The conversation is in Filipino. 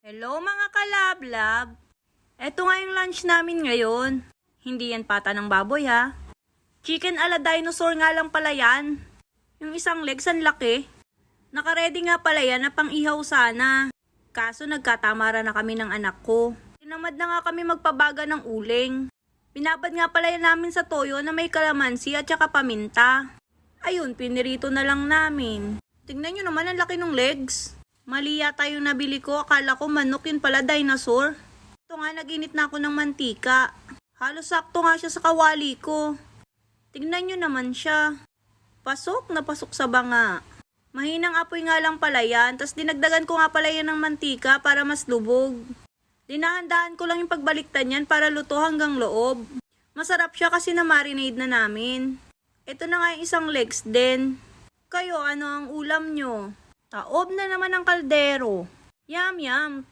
Hello mga kalablab! Eto nga yung lunch namin ngayon. Hindi yan pata ng baboy ha. Chicken ala dinosaur nga lang pala yan. Yung isang legs ang laki. Nakaredy nga pala yan na pang-ihaw sana. Kaso nagkatamara na kami ng anak ko. Tinamad na nga kami magpabaga ng uling. Binabad nga pala yan namin sa toyo na may kalamansi at saka paminta. Ayun, pinirito na lang namin. Tingnan nyo naman ang laki ng legs. Mali yata yung nabili ko. Akala ko manok, yun pala dinosaur. Ito nga, nag-init na ako ng mantika. Halos sakto nga siya sa kawali ko. Tignan nyo naman siya. Pasok na pasok sa banga. Mahinang apoy nga lang pala yan. Tas dinagdagan ko nga pala yan ng mantika para mas lubog. Dinahandaan ko lang yung pagbaliktan yan para luto hanggang loob. Masarap siya kasi na-marinade na namin. Ito na nga yung isang legs din. Kayo, ano ang ulam nyo? Taob na naman ang kaldero. Yum yum.